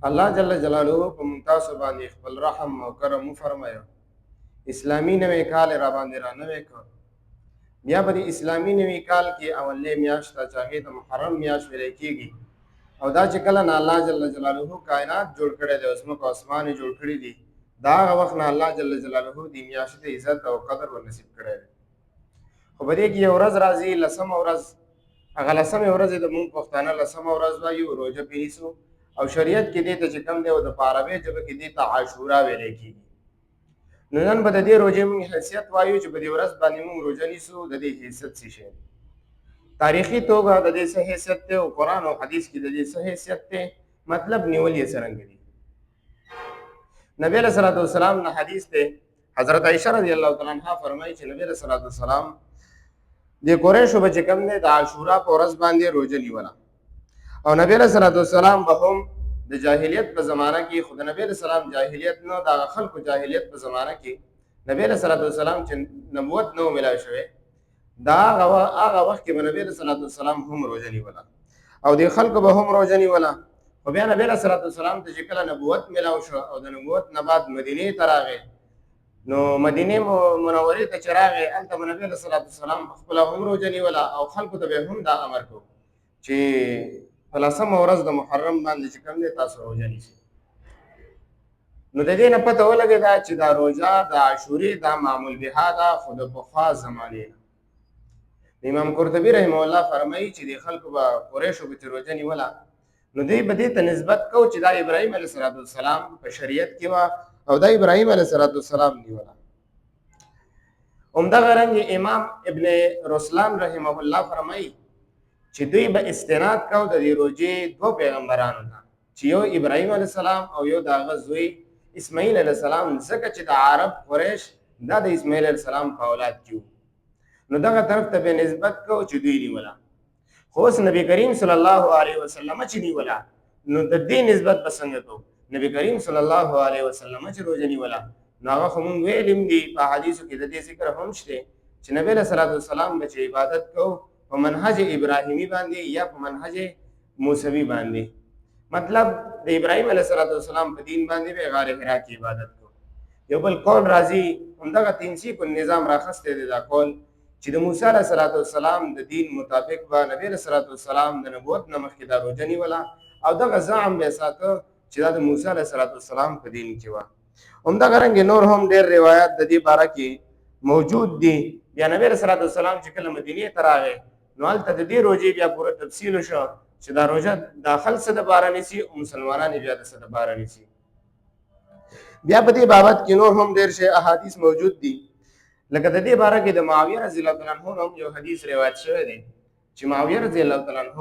الله جل جلاله په ممتاز باندې خپل رحم او کرم وفرمایو. اسلامي نوی کال را باندې را نوی کړ. بیا په دې اسلامي نوی کال کې اولې میاشت چې هغې ته محرم میاشت ویلی کېږي، او دا چې کله نه الله جل جلاله کائنات جوړ کړی دی، ځمکه او اسمان یې جوړ کړي دي، دا هغه وخت نه الله جل جلاله دې میاشتې ته عزت او قدر ورنصیب کړی دی. خو په دې کې یو ورځ راځي، لسمه ورځ. هغه لسمې ورځې د مونږ پښتانه لسمه ورځ وایو، روژه پرې نیسو، او شریعت کې دې ته چې کوم دی او د په عربۍ ژبه کې دې ته عاشورا ویلی کېږي. نو نن به د دې روژې مونږ حیثیت وایو چې په دې ورځ باندې مونږ روژه نیسو. د دې حیثیت څه شی دی؟ تاریخي توګه د دې څه حیثیت دی او قرآن او حدیث کې د دې څه حیثیت دی، مطلب نیول یې څرنګه دي. نبی علیه صلات وسلام نه حدیث دی، حضرت عایشه رضی الله تعالی عنها فرمایي چې نبی علیه صلات وسلام د قریشو به چې کوم دی د عاشورا په ورځ باندې روژه نیوله، او نبی علیه صلات وسلام به هم د جاهلیت په زمانه کې، خو د نبی علیه السلام جاهلیت نه، د هغه خلکو جاهلیت په زمانه کې نبی علیه صلات وسلام چې نبوت نه و ملاوي شوی، دا هغه وخت کې به نبی علیه صلات وسلام هم روژه نیوله او د خلکو به هم روژه نیوله. خو بیا نبی علیه صلات وسلام ته چې کله نبوت ملاو شو او د نبوت نه بعد مدینې ته راغی، نو مدینې منورې ته چې راغی، هلته به نبی علیه صلات وسلام خپله هم روژه نیوله او خلکو ته به هم دا امر کو چې په لسمه ورځ د محرم باندې چې کوم دی تاسو روژه نیسئ. نو د دې نه پته ولګېده چې دا روژه د عاشورې دا معمول بها ده، خو د پخوا زمانې نه. امام قرطبي رحمه الله فرمایي چې د خلکو به قریشو به چې روژه نیوله، نو دوی به دې ته نسبت کو چې دا ابراهیم علیه صلات وسلام په شریعت کې وه او دا ابراهیم علیه صلات وسلام نیوله. همدغه رنګ امام ابن رسلان رحمه الله فرمایي چې دوی به استناد کو د دې روژې دوه پیغمبرانو ته، چې یو ابراهیم علیه السلام او یو د هغه زوی اسماعیل علیه السلام، ځکه چې د عرب قریش دا د اسماعیل علیه السلام په اولاد کې وو، نو دغه طرف ته به نسبت کو چې دوی نیوله. خو اوس نبی کریم صلی الله علیه وسلم چې نیوله، نو د دې نسبت به څنګه کو؟ نبی کریم صلی الله علیه وسلم چې روژه نیوله، نو هغه خو مونږ ویلیم دي په حدیثو کې د دې ذکر هم شته چې نبی علیه صلات وسلام به چې عبادت کو په منهج ابراهیمی باندې یا په منهج موسوي باندې، مطلب د ابراهیم علیه صلات وسلام په دین باندې به غار حرا کې عبادت کو. یو بل قول راځي، همدغه تینسی په نظام راخسته دی دا قول چې د موسی علیه صلات وسلام د دین مطابق به نبی علیه صلات وسلام د نبوت نه مخکې دا روژه نیوله، او دغه زعم به یې ساته چې دا د موسی علیه صلات وسلام په دین کې وه. همدغه رنګ نور هم ډېر روایات د دې باره کې موجود دي. بیا نبی علیه صلات وسلام چې کله مدینې ته راغی، نو هلته د دې روژې بیا پوره تفصیل وشو چې دا روژه داخل څه دپاره نیسي او مسلمانان بیا د څه دپاره نیسي. بیا په دې بابت کې نور هم ډېر شی احادیث موجود دي، لکه د دې باره کې د معاویه رضی الله تعالی عنه هم یو حدیث روایت شوی دی چې معاویه رضی الله تعالی عنه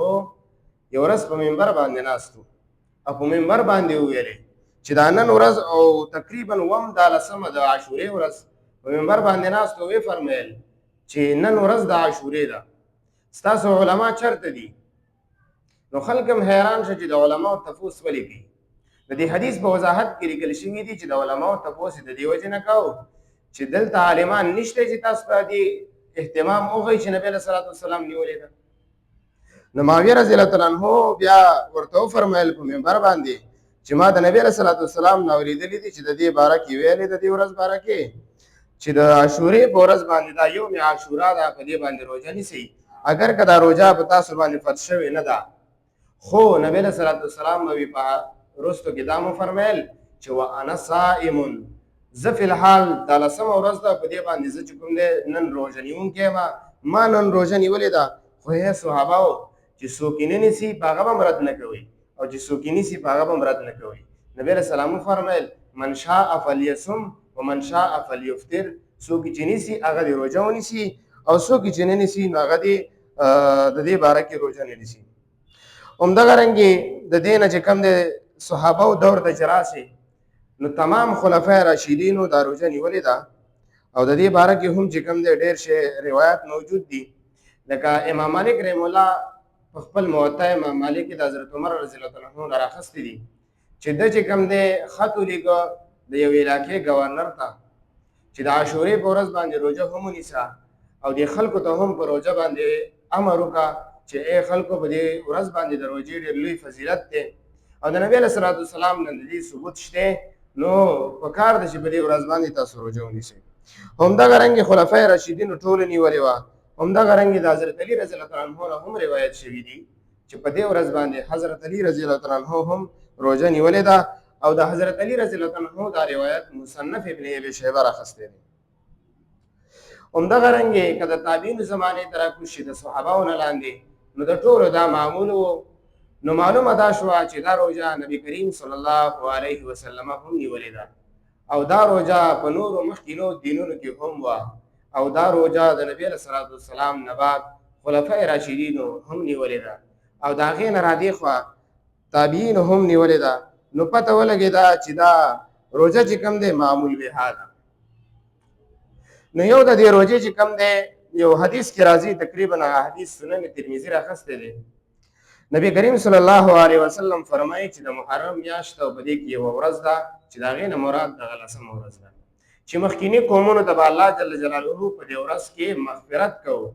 یو ورځ په منبر باندې ناست و او په منبر باندې وویلې چې دا نن ورځ او تقریبا اووم دا لسمه د عاشورې ورځ په منبر باندې ناست و، ویې فرمیل چې نن ورځ د عاشورې ده، ستاسو علما چېرته دي؟ نو خلک هم حیران شو چې د علماو تپوس ولې کوي. د دې حدیث په وضاحت کې لیکل شوي دي چې د علماو تپوس د دې وجې نه کوو چې دلته عالمان نشته چې تاسو ته دې اهتمام وښیي چې نبی علیه صلات وسلام نیولې ده. نو معاویه رضی الله تعالی عنه بیا ورته وفرمیل په منبر باندې چې ما د نبی علیه صلات وسلام نه اورېدلي دي چې د دې باره کې ویلې د دې ورځ باره کې چې د عاشورې په ورځ باندې دا یوم عاشورا ده، په دې باندې روژه نیسئ، اگر که دا روژه په تاسو باندې فرض شوې نه ده. خو نبی علیه صلات وسلام به په وروستو کې دا مو فرمیل چې وانا صائم، زه فی الحال دا لسمه ورځ ده، په دې باندې زه چې کوم دی نن روژه نیونکی یم، ما نن روژه نیولې ده. خو ای صحابهو چې څوک یې نه نیسي په هغه به هم رد نه کوئ، او چې څوک یې نیسي په هغه به هم رد نه کوئ. نبی علیه السلام وفرمیل من شاء فلیصم ومن شاء فلیفطر، څوک چې نیسي هغه دې روژه ونیسي او څوک چې نه نیسي نو هغه دې د دې باره کې روژه نه نیسي. همدغه رنګې د دې نه چې کوم دی صحابهو دور ته چې راسي، نو تمام خلفای راشدینو دا روژه نیولې ده، او د دې باره کې هم چې کوم دی ډېر شی روایات موجود دي. لکه امام مالک رحم الله په خپل موطا امام مالک د حضرت عمر رضی الله تعالی عنه نه راخیستی دي چې ده چې کوم دی خط ولیږه د یو علاقې ګورنر ته چې د عاشورې په ورځ باندې روژه هم ونیسه، او دې خلکو ته هم په روژه باندې امر وکړه چې ای خلکو په دې ورځ باندې د روژې ډېر لوی فضیلت دی، او د نبی علیه الصلاۃ والسلام نه د دې ثبوت شته، نو پکار ده چې په دې ورځ باندې تاسو روژه ونیسئ. همدغه رنګې خلفای راشدینو ټولو نیولې وه. همدغه رنګې د حضرت علي رضی الله عنه نه هم روایت شوي دي چې په دې ورځ باندې حضرت علي رضی الله عنه هم روژه نیولې ده، او د حضرت علي رضی الله عنه دا روایت مصنف ابن ابي شیبه راخستی دی. همدغه رنګې که د تابعینو زمانې ته راکوز شي د صحابهو نه لاندې، نو د ټولو دا معمول و. نو معلومه دا شوه چې دا روژه نبی کریم صلی الله علیه وسلم هم نیولې ده، او دا روژه په نورو مخکینو دینونو کې هم وه، او دا روژه د نبی علیه الصلاۃ والسلام نه بعد خلفای راشدینو هم نیولې ده، او د هغې نه را دې خوا تابعینو هم نیولې ده. نو پته ولګېده چې دا روژه چې کوم دی معمول بها ده. نو یو د دې روژې چې کوم دی یو حدیث کې راځي، تقریبا حدیث سنن ترمذي راخستی دی. نبی کریم صلی الله علیه وسلم فرمایي چې د محرم میاشت او په دې کې یوه ورځ ده چې د هغې نه مراد دغه 10مه ورځ ده چې مخکیني قومونو ته به الله جل جلاله په دې ورځ کې مغفرت کوو،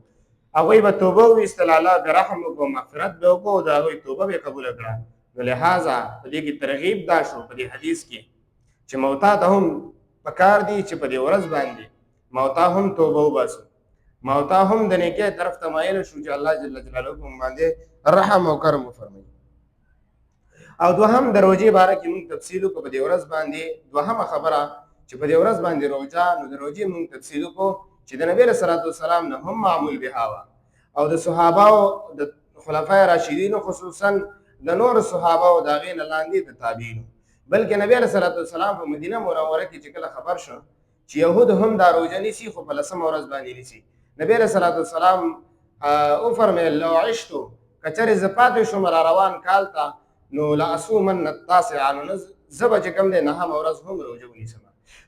هغوی به توبه وویستل، الله به رحم وکړو، مغفرت به وکړو، د هغوی توبه به قبوله کړه. نو لہذا په دې کې ترغیب دا شو په دې حدیث کې چې موتا ته هم پکار دي چې په دې ورځ باندې موتا هم توبه وباسو، موتا هم د نیکۍ طرف ته مایل شو چې الله جل جلاله په موږ باندې رحم او کرم وفرمایي. او دوهم د روژې باره کې موږ تفصیل وکړو په دې ورځ باندې. دوهمه خبره چې په دې ورځ باندې روژه، نو د روژې موږ تفصیل وکړو چې د نبی علیه الصلاۃ والسلام نه هم معمول بها وه، او د صحابهو د خلفای راشدینو خصوصا د نور صحابهو د هغې نه لاندې د تابعینو، بلکې نبی علیه الصلاۃ والسلام په مدینه منوره کې چې کله خبر شو چې یهود هم دا روژه نیسي خو په 10مه ورځ باندې نیسي، نبی علیه الصلاۃ والسلام وفرمیل لو عشتو کچرې زه پاتې شوم را روان کال ته نو لاصومن التاسعه، نو زه به چې کوم دی 9مه ورځ هم روژه ونیسم.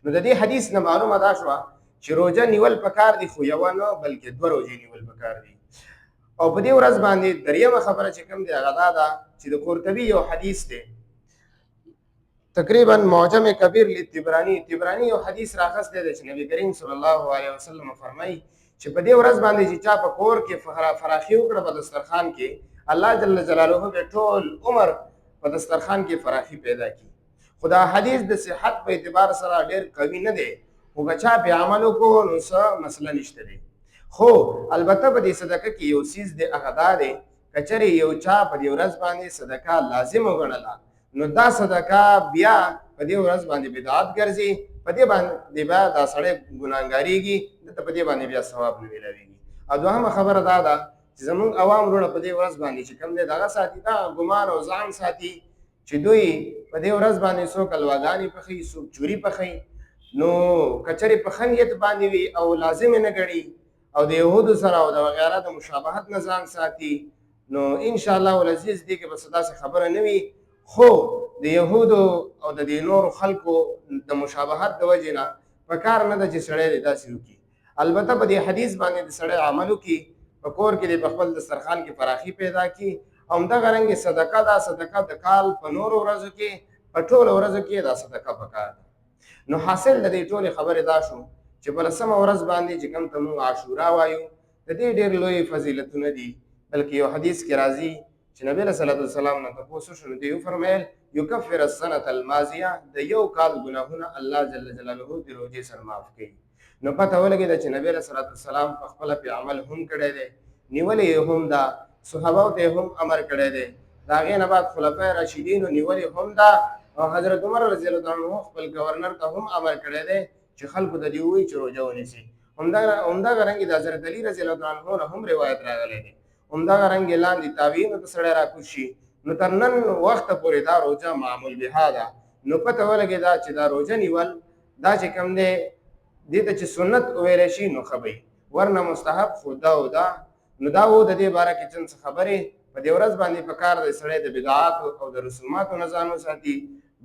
نو د دې حدیث نه معلومه دا شوه چې روژه نیول پکار دي، خو یوه نه بلکې 2 روژې نیول پکار دي. او په دې ورځ باندې دریمه خبره چې کوم دی هغه دا ده چې د قرطبي یو حدیث دی، تقریبا معجم کبیر لطبراني یو حدیث راخستی دی چې نبی کریم صلی الله علیه وسلم فرمایي چې په دې ورځ باندې چې چا په کور کې فراخي وکړه په دسترخوان کې، الله جل جلاله به ټول عمر په دسترخوان کې فراخي پیدا کړي. خو دا حدیث د صحت په اعتبار سره ډېر قوي نه دی، خو که چا پې عمل وکړو نو څه مسله نشته دی. خو البته په دې صدقه کې یو څیز دی، هغه دا دی که چېرې یو چا په دې ورځ باندې صدقه لازم وګڼله، نو دا صدقه بیا په دې ورځ باندې بدعت ګرځي، په دې باندې بیا دا سړی ګناهګارېږي، دته په دې باندې بیا ثواب نه میلاوېږي. او دوهمه خبره دا ده چې زمونږ عوام وروڼه په دې ورځ باندې چې کوم دی دغه ساتي، دا ګمان او ځان ساتي چې دوی په دې ورځ باندې څوک الواګانې پخوي، څوک چوري پخوي. نو که چېرې په ښه نیت باندې وي او لازم یې نه ګڼي او د یهودو سره او د وغیره د مشابهت نه ځان ساتي، نو انشاءالله العزیز دې کې به څه داسې خبره نه وي. خو د یهودو او د دې نورو خلکو د مشابهت د وجې نه پکار نه ده چې سړی دې داسې وکړي. البته په دې حدیث باندې د سړی عمل وکړي، په کور کې دې په خپل دسترخوان کې فراخي پیدا کړي. همدغه رنګې صدقه دا صدقه د کال په نورو ورځو کې په ټولو ورځو کې دا صدقه پکار ده. نو حاصل د دې ټولې خبرې دا شو چې په 10مه ورځ باندې چې کوم ته موږ عاشورا وایو، د دې ډېر لوی فضیلتونه دي. بلکې یو حدیث کې راځي چې نبی علیه صلوات والسلام نه تپوس وشو، نو دوی وفرمیل یکفر السنة الماضیه، د یو کال ګناهونه الله جل جلاله د روژې سره معاف کوي. نو پته ولګېده چې نبی علیه صلوات والسلام په خپله پې عمل هم کړی دی، نیولې یې هم ده، صحابهو ته هم امر کړی دی، د هغې نه بعد خلفای راشدینو نیولې هم ده، او حضرت عمر رضی الله عنه خپل ګورنر ته هم امر کړی دی چې خلکو ته دې ووایي چې روژه ونیسي. همدغه رنګې د حضرت علي رضی الله عنه نه هم روایت راغلی دی. همدغه رنګې لاندې تابعینو ته سړی راکوز شي، نو تر نن وخته پورې دا روژه معمول بها ده. نو پته ولګېده چې دا روژه نیول دا چې کوم دی دې ته چې سنت وویلی شي نو ښه به وي، ورنه مستحب خو دا او دا. نو دا و د دې باره کې چند څه خبرې. په دې ورځ باندې پکار دی سړی د بدعاتو او د رسوماتو نه ځان وساتي.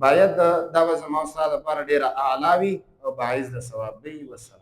باید دا به زما او ستا لپاره ډېره اعلی وي او باعث د ثواب وي. والسلام.